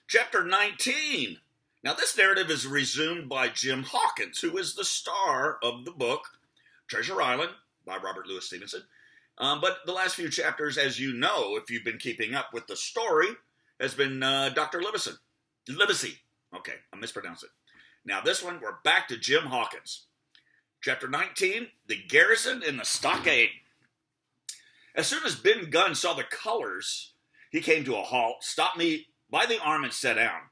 Chapter 19. Now, this narrative is resumed by Jim Hawkins, who is the star of the book Treasure Island by Robert Louis Stevenson. But the last few chapters, as you know, if you've been keeping up with the story, has been Dr. Livesey. Okay, I mispronounced it. Now, this one, we're back to Jim Hawkins. Chapter 19, The Garrison in the Stockade. As soon as Ben Gunn saw the colors, he came to a halt, stopped me by the arm, and sat down.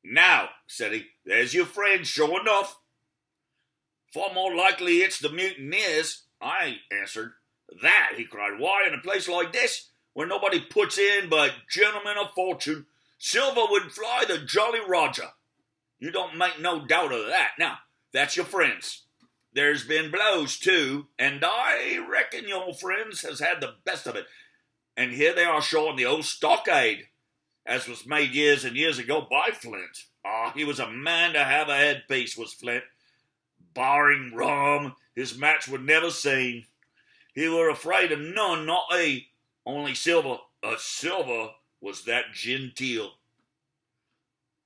"Now," said he, "there's your friend, sure enough." "Far more likely it's the mutineers," I answered. "That," he cried. "Why, in a place like this, where nobody puts in but gentlemen of fortune, Silver would fly the Jolly Roger. You don't make no doubt of that. Now, that's your friends. There's been blows, too, and I reckon your friends has had the best of it. And here they are showing the old Stockade, as was made years and years ago by Flint. He was a man to have a headpiece, was Flint. Barring rum, his match would never seen. He were afraid of none, not he. Only Silver, Silver was that genteel."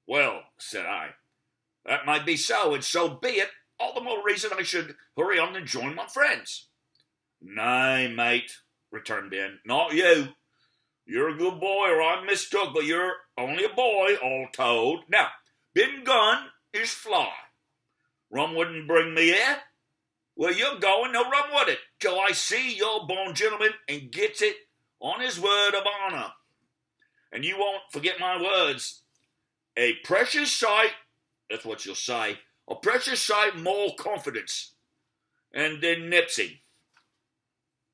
"Well," said I, "that might be so, and so be it. All the more reason I should hurry on and join my friends." "Nay, mate," returned Ben, "not you. You're a good boy, or I'm mistook, but you're only a boy, all told. Now, Ben Gunn is fly. Rum wouldn't bring me here. Where you're going, no rum would it, till I see your born gentleman and gets it on his word of honor. And you won't forget my words. A precious sight," that's what you'll say, "a precious sight more confidence." And then Nipsey.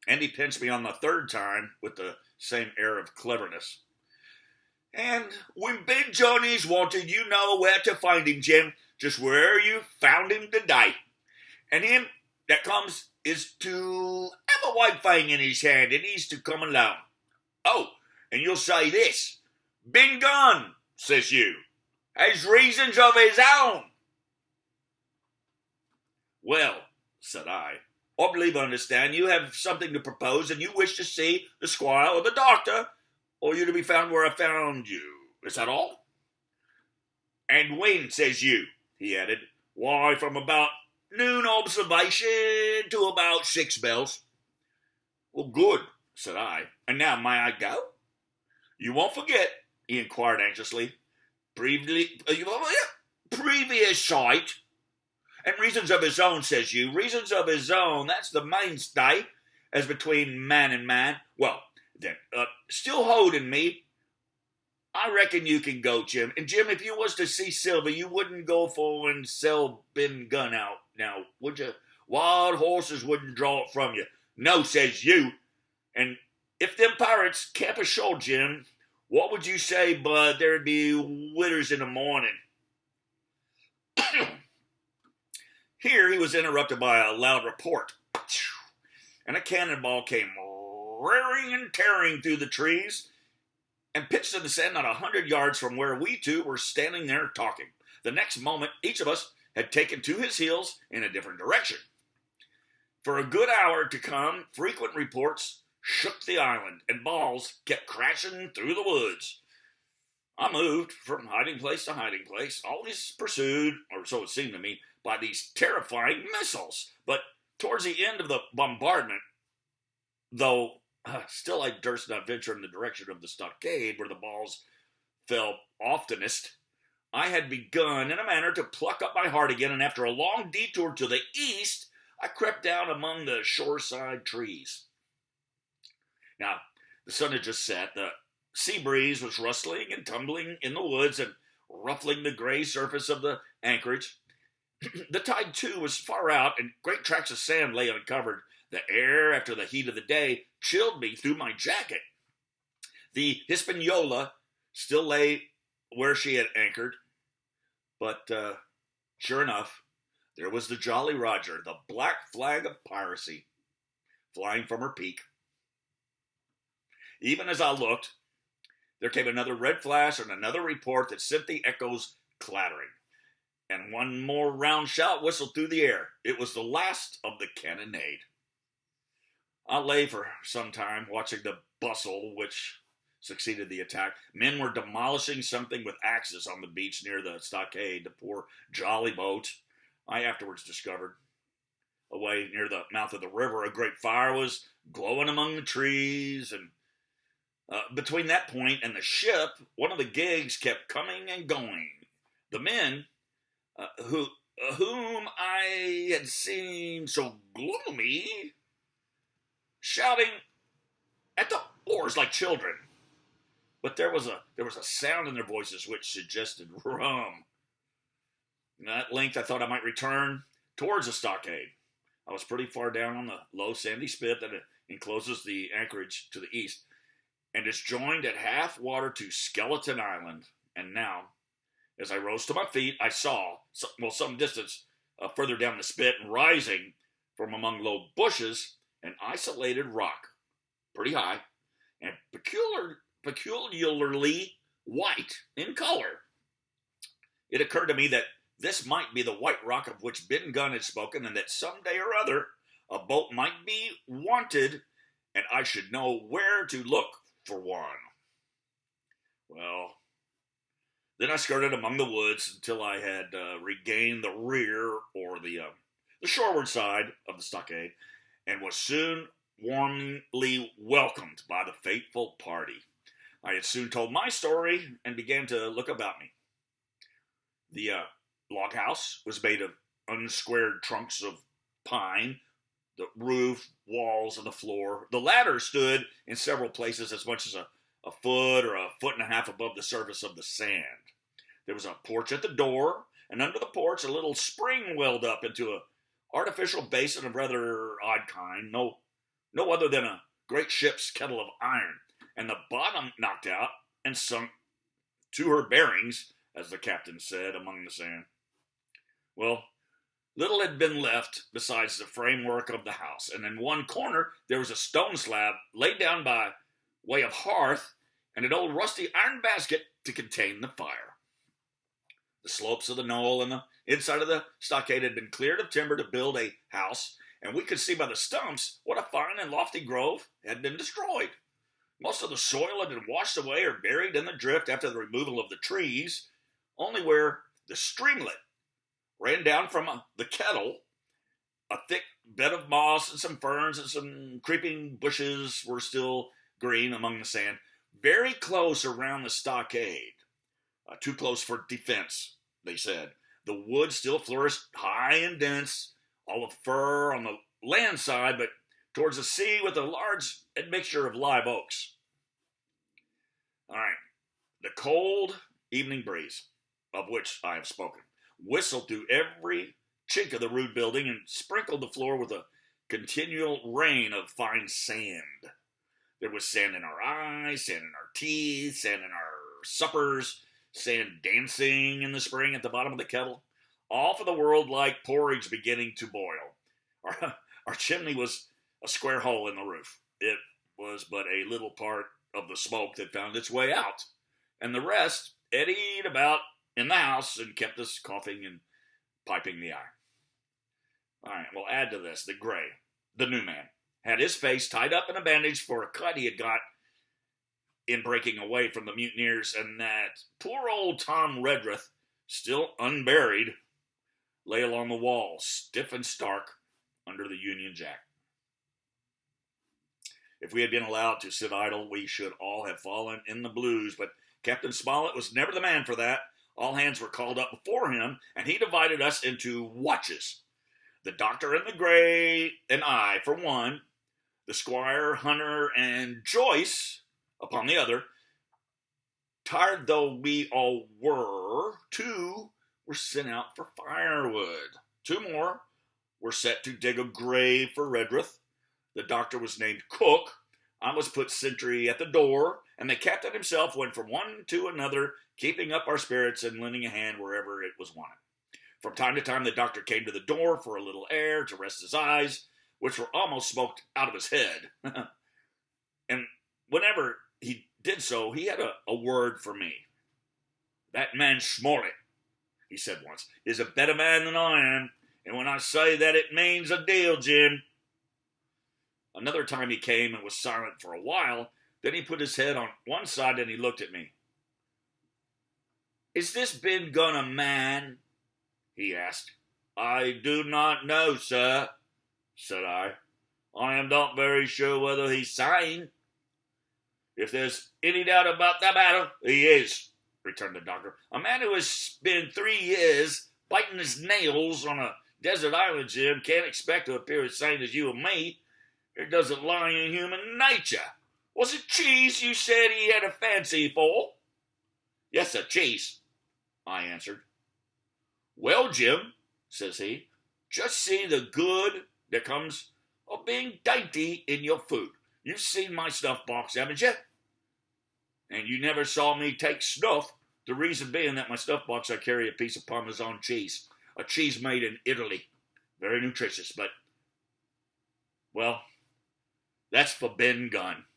And he pinched me on the third time with the same air of cleverness. "And when Big Johnny's wanted, you know where to find him, Jim, just where you found him today. And him that comes is to have a white fang in his hand, and he's to come along. Oh, and you'll say this, Ben Gunn, says you, has reasons of his own." "Well," said I believe I understand you have something to propose, and you wish to see the squire or the doctor, or you to be found where I found you. Is that all?" "And when, says you," he added. "Why, from about noon observation to about 6 bells. "Well, good," said I. "And now, may I go?" "You won't forget," he inquired anxiously, "previous sight." "And reasons of his own, says you. Reasons of his own, that's the mainstay, as between man and man. Well, then, still holding me, I reckon you can go, Jim. And, Jim, if you was to see Silver, you wouldn't go for and sell Ben Gunn out, now, would you? Wild horses wouldn't draw it from you. No, says you. And if them pirates camp ashore, Jim, what would you say but there'd be witters in the morning?" Here he was interrupted by a loud report, and a cannonball came rearing and tearing through the trees and pitched in the sand not 100 yards from where we two were standing there talking. The next moment, each of us had taken to his heels in a different direction. For a good hour to come, frequent reports shook the island, and balls kept crashing through the woods. I moved from hiding place to hiding place, always pursued, or so it seemed to me, by these terrifying missiles. But towards the end of the bombardment, though still I durst not venture in the direction of the stockade where the balls fell oftenest, I had begun in a manner to pluck up my heart again, and after a long detour to the east, I crept down among the shoreside trees. Now, the sun had just set, the sea breeze was rustling and tumbling in the woods and ruffling the gray surface of the anchorage. The tide, too, was far out, and great tracts of sand lay uncovered. The air, after the heat of the day, chilled me through my jacket. The Hispaniola still lay where she had anchored, but sure enough, there was the Jolly Roger, the black flag of piracy, flying from her peak. Even as I looked, there came another red flash and another report that sent the echoes clattering. And one more round shout whistled through the air. It was the last of the cannonade. I lay for some time watching the bustle which succeeded the attack. Men were demolishing something with axes on the beach near the Stockade, the poor jolly boat. I afterwards discovered, away near the mouth of the river, a great fire was glowing among the trees, and between that point and the ship, one of the gigs kept coming and going. The men, whom I had seen so gloomy, shouting at the oars like children. But there was a sound in their voices which suggested rum. At length I thought I might return towards the stockade. I was pretty far down on the low sandy spit that encloses the anchorage to the east, and is joined at half water to Skeleton Island. And now, as I rose to my feet, I saw, some distance further down the spit, and rising from among low bushes, an isolated rock, pretty high, and peculiarly white in color. It occurred to me that this might be the white rock of which Ben Gunn had spoken, and that some day or other a boat might be wanted, and I should know where to look for one. Well, then I skirted among the woods until I had regained the rear, or the shoreward side of the stockade, and was soon warmly welcomed by the fateful party. I had soon told my story and began to look about me. The log house was made of unsquared trunks of pine. The roof, walls, and the floor. The latter stood in several places as much as a foot or a foot and a half above the surface of the sand. There was a porch at the door, and under the porch a little spring welled up into an artificial basin of rather odd kind, no other than a great ship's kettle of iron, and the bottom knocked out and sunk to her bearings, as the captain said, among the sand. Well, little had been left besides the framework of the house, and in one corner there was a stone slab laid down by way of hearth, and an old rusty iron basket to contain the fire. The slopes of the knoll and the inside of the stockade had been cleared of timber to build a house, and we could see by the stumps what a fine and lofty grove had been destroyed. Most of the soil had been washed away or buried in the drift after the removal of the trees, only where the streamlet ran down from the kettle, a thick bed of moss and some ferns and some creeping bushes were still green among the sand, very close around the stockade. Too close for defense, they said. The wood still flourished high and dense, all of fir on the land side, but towards the sea with a large admixture of live oaks. All right, the cold evening breeze, of which I have spoken, whistled through every chink of the rude building and sprinkled the floor with a continual rain of fine sand. There was sand in our eyes, sand in our teeth, sand in our suppers, sand dancing in the spring at the bottom of the kettle, all for the world like porridge beginning to boil. Our chimney was a square hole in the roof. It was but a little part of the smoke that found its way out, and the rest eddied about in the house and kept us coughing and piping the air. All right, we'll add to this. The gray, the new man, had his face tied up in a bandage for a cut he had got in breaking away from the mutineers, and that poor old Tom Redruth, still unburied, lay along the wall, stiff and stark, under the Union Jack. If we had been allowed to sit idle, we should all have fallen in the blues, but Captain Smollett was never the man for that. All hands were called up before him, and he divided us into watches. The doctor and the gray, and I, for one, the squire, Hunter, and Joyce, upon the other. Tired though we all were, 2 were sent out for firewood. 2 more were set to dig a grave for Redruth. The doctor was named Cook. I was put sentry at the door, and the captain himself went from one to another, keeping up our spirits and lending a hand wherever it was wanted. From time to time, the doctor came to the door for a little air to rest his eyes, which were almost smoked out of his head. And whenever he did so, he had a word for me. "That man Smollett," he said once, "is a better man than I am, and when I say that, it means a deal, Jim." Another time he came and was silent for a while, Then he put his head on one side and he looked at me. "Is this Ben Gunn a man?" he asked. "I do not know, sir," said I. "I am not very sure whether he's sane." "If there's any doubt about the matter, he is," returned the doctor. "A man who has spent 3 years biting his nails on a desert island, Jim, can't expect to appear as sane as you and me. It doesn't lie in human nature. Was it cheese you said he had a fancy for?" "Yes, sir, cheese," I answered. "Well, Jim," says he, "just see the good that comes of being dainty in your food. You've seen my snuff box, haven't you? And you never saw me take snuff. The reason being that my snuff box I carry a piece of Parmesan cheese, a cheese made in Italy. Very nutritious, but, well, that's for Ben Gunn."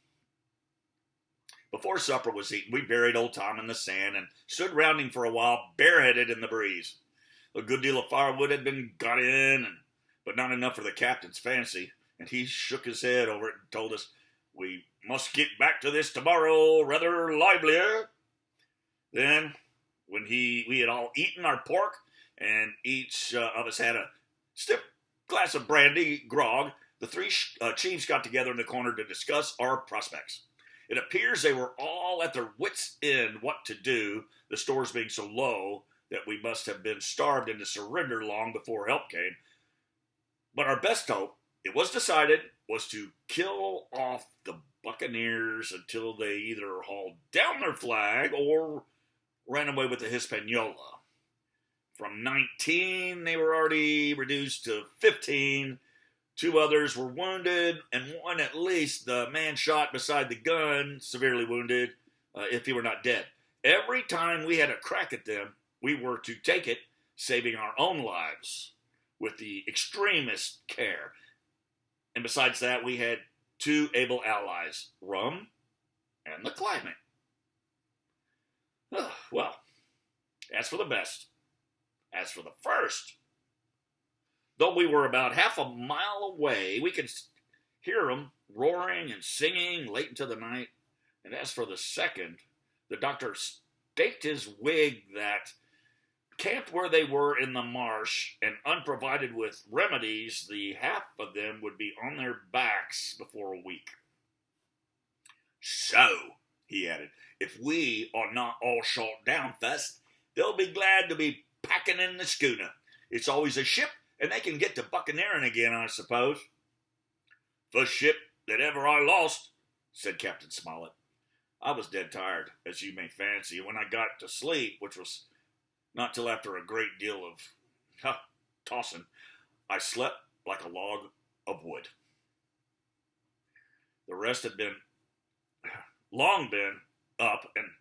Before supper was eaten, we buried old Tom in the sand and stood round him for a while, bareheaded in the breeze. A good deal of firewood had been got in, but not enough for the captain's fancy, and he shook his head over it and told us we must get back to this tomorrow rather livelier. Then, when we had all eaten our pork, and each of us had a stiff glass of brandy grog, the 3 chiefs got together in the corner to discuss our prospects. It appears they were all at their wits' end what to do, the stores being so low that we must have been starved into surrender long before help came. But our best hope, it was decided, was to kill off the buccaneers until they either hauled down their flag or ran away with the Hispaniola. From 19, they were already reduced to 15. 2 others were wounded, and one at least, the man shot beside the gun, severely wounded, if he were not dead. Every time we had a crack at them, we were to take it, saving our own lives, with the extremest care. And besides that, we had 2 able allies, rum and the climate. Well, as for the best, as for the first, though we were about half a mile away, we could hear them roaring and singing late into the night. And as for the second, the doctor staked his wig that, camped where they were in the marsh and unprovided with remedies, the half of them would be on their backs before a week. "So," he added, "if we are not all shot down first, they'll be glad to be packing in the schooner. It's always a ship, and they can get to buccaneering again, I suppose." "First ship that ever I lost," said Captain Smollett. I was dead tired, as you may fancy, and when I got to sleep, which was not till after a great deal of tossing, I slept like a log of wood. The rest had long been up and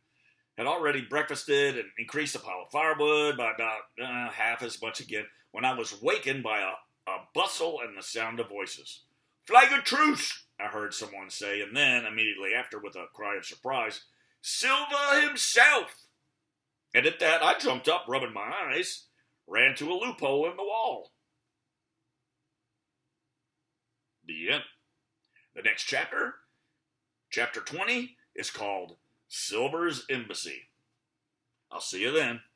had already breakfasted and increased the pile of firewood by about half as much again, when I was wakened by a bustle and the sound of voices. "Flag of truce," I heard someone say, and then, immediately after, with a cry of surprise, "Silver himself!" And at that, I jumped up, rubbing my eyes, ran to a loophole in the wall. The end. The next chapter, chapter 20, is called Silver's Embassy. I'll see you then.